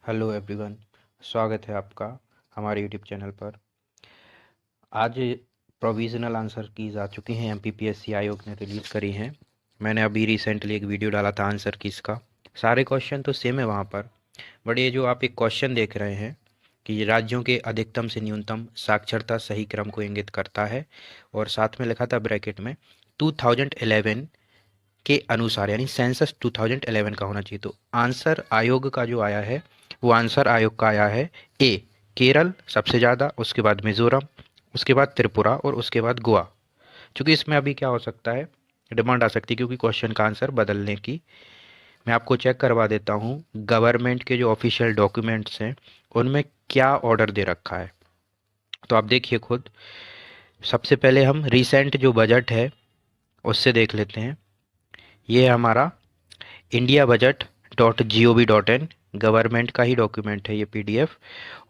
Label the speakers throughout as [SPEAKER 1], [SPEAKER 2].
[SPEAKER 1] Hello everyone, स्वागत है आपका हमारे यूट्यूब चैनल पर। आज प्रोविज़नल आंसर कीज़ आ चुकी हैं, एमपीपीएससी आयोग ने रिलीज़ करी हैं। मैंने अभी रिसेंटली एक वीडियो डाला था आंसर कीज़ का। सारे क्वेश्चन तो सेम है वहाँ पर, बट ये जो आप एक क्वेश्चन देख रहे हैं कि राज्यों के अधिकतम से न्यूनतम साक्षरता सही क्रम को इंगित करता है, और साथ में लिखा था ब्रैकेट में 2011 के अनुसार, यानी सेंसस 2011 का होना चाहिए। तो आंसर आयोग का जो आया है वो आंसर आयोग का आया है ए, केरल सबसे ज़्यादा, उसके बाद मिजोरम, उसके बाद त्रिपुरा और उसके बाद गोवा। क्योंकि इसमें अभी क्या हो सकता है, डिमांड आ सकती है, क्योंकि क्वेश्चन का आंसर बदलने की। मैं आपको चेक करवा देता हूँ गवर्नमेंट के जो ऑफिशियल डॉक्यूमेंट्स हैं उनमें क्या ऑर्डर दे रखा है, तो आप देखिए खुद। सबसे पहले हम रिसेंट जो बजट है उससे देख लेते हैं। ये है हमारा indiabudget.gov.in, गवर्नमेंट का ही डॉक्यूमेंट है ये पीडीएफ।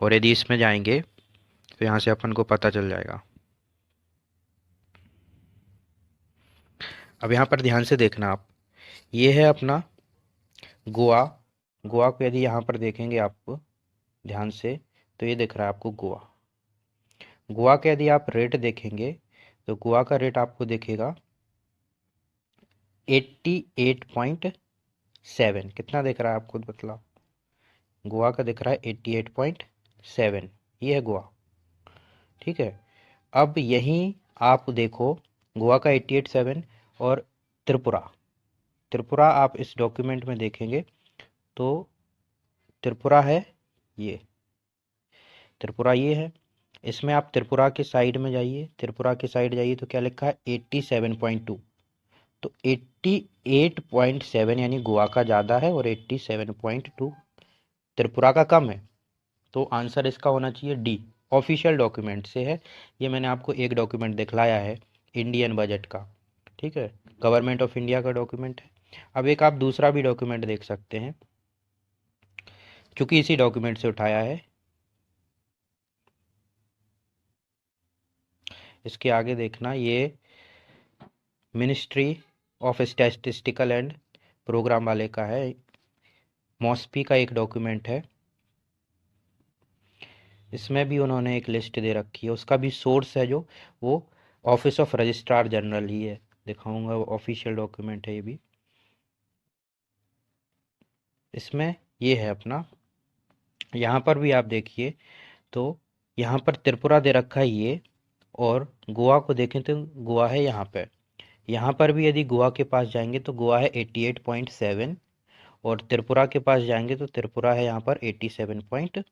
[SPEAKER 1] और यदि इसमें जाएंगे तो यहाँ से अपन को पता चल जाएगा। अब यहाँ पर ध्यान से देखना आप, ये है अपना गोवा। गोवा को यदि यहाँ पर देखेंगे आप ध्यान से, तो ये दिख रहा है आपको गोवा। गोवा का यदि आप रेट देखेंगे तो गोवा का रेट आपको दिखेगा 88.7। कितना दिख रहा है आप खुद बतलाओ। गोवा का दिख रहा है 88.7, ये है गोवा। ठीक है, अब यहीं आप देखो गोवा का 88.7 और त्रिपुरा। त्रिपुरा आप इस डॉक्यूमेंट में देखेंगे तो त्रिपुरा है ये, त्रिपुरा ये है। इसमें आप त्रिपुरा के साइड में जाइए, त्रिपुरा के साइड जाइए तो क्या लिखा है 87.2। तो 88.7 यानी गोवा का ज़्यादा है और 87.2 त्रिपुरा का कम है। तो आंसर इसका होना चाहिए डी, ऑफिशियल डॉक्यूमेंट से है। ये मैंने आपको एक डॉक्यूमेंट दिखलाया है इंडियन बजट का, ठीक है, गवर्नमेंट ऑफ इंडिया का डॉक्यूमेंट है। अब एक आप दूसरा भी डॉक्यूमेंट देख सकते हैं, चूंकि इसी डॉक्यूमेंट से उठाया है। इसके आगे देखना, ये ministry of statistical and programme वाले का है, मॉस्पी का एक डॉक्यूमेंट है। इसमें भी उन्होंने एक लिस्ट दे रखी है, उसका भी सोर्स है जो वो ऑफिस ऑफ रजिस्ट्रार जनरल ही है। दिखाऊंगा, वो ऑफिशियल डॉक्यूमेंट है ये भी। इसमें ये है अपना, यहाँ पर भी आप देखिए तो यहाँ पर त्रिपुरा दे रखा है ये, और गोवा को देखें तो गोवा है यहाँ पे। यहाँ पर भी यदि गोवा के पास जाएंगे तो गोवा है 88.7, और त्रिपुरा के पास जाएंगे तो त्रिपुरा है यहाँ पर 87.2।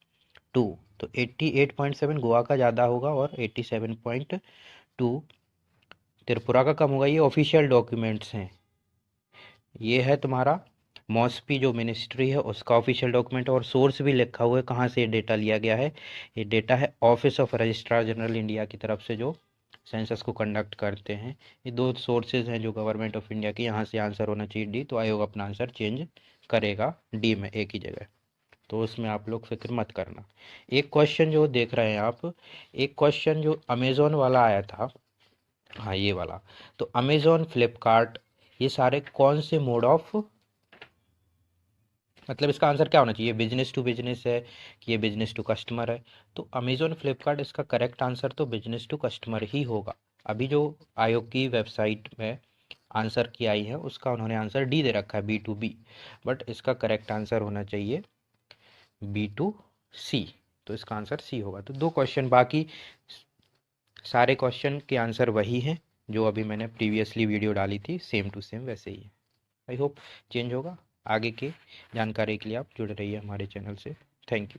[SPEAKER 1] तो 88.7 गोवा का ज़्यादा होगा और 87.2 त्रिपुरा का कम होगा। ये ऑफिशियल डॉक्यूमेंट्स हैं। ये है तुम्हारा मॉस्पी जो मिनिस्ट्री है उसका ऑफिशियल डॉक्यूमेंट, और सोर्स भी लिखा हुआ है कहाँ से ये डेटा लिया गया है। ये डेटा है office of registrar general India की तरफ से, जो सेंसस को कंडक्ट करते हैं। ये दो सोर्सेज हैं जो गवर्नमेंट ऑफ इंडिया की। यहाँ से आंसर होना चाहिए डी, तो आयोग अपना आंसर चेंज करेगा डी में एक ही जगह। तो उसमें आप लोग फिक्र मत करना। एक क्वेश्चन जो देख रहे हैं आप, एक क्वेश्चन जो अमेजोन वाला आया था, हाँ ये वाला, तो अमेजोन, फ्लिपकार्ट, ये सारे कौन से मोड ऑफ, मतलब इसका आंसर क्या होना चाहिए, बिजनेस टू बिजनेस है कि ये बिजनेस टू कस्टमर है। तो अमेजोन, फ्लिपकार्ट, इसका करेक्ट आंसर तो बिजनेस टू कस्टमर ही होगा। अभी जो आयोग की वेबसाइट में आंसर की आई है उसका उन्होंने आंसर डी दे रखा है, B2B, बट इसका करेक्ट आंसर होना चाहिए B2C। तो इसका आंसर सी होगा। तो दो क्वेश्चन, बाकी सारे क्वेश्चन के आंसर वही हैं जो अभी मैंने प्रीवियसली वीडियो डाली थी, सेम टू सेम वैसे ही है। आई होप चेंज होगा। आगे की जानकारी के लिए आप जुड़े रहिए हमारे चैनल से। Thank you.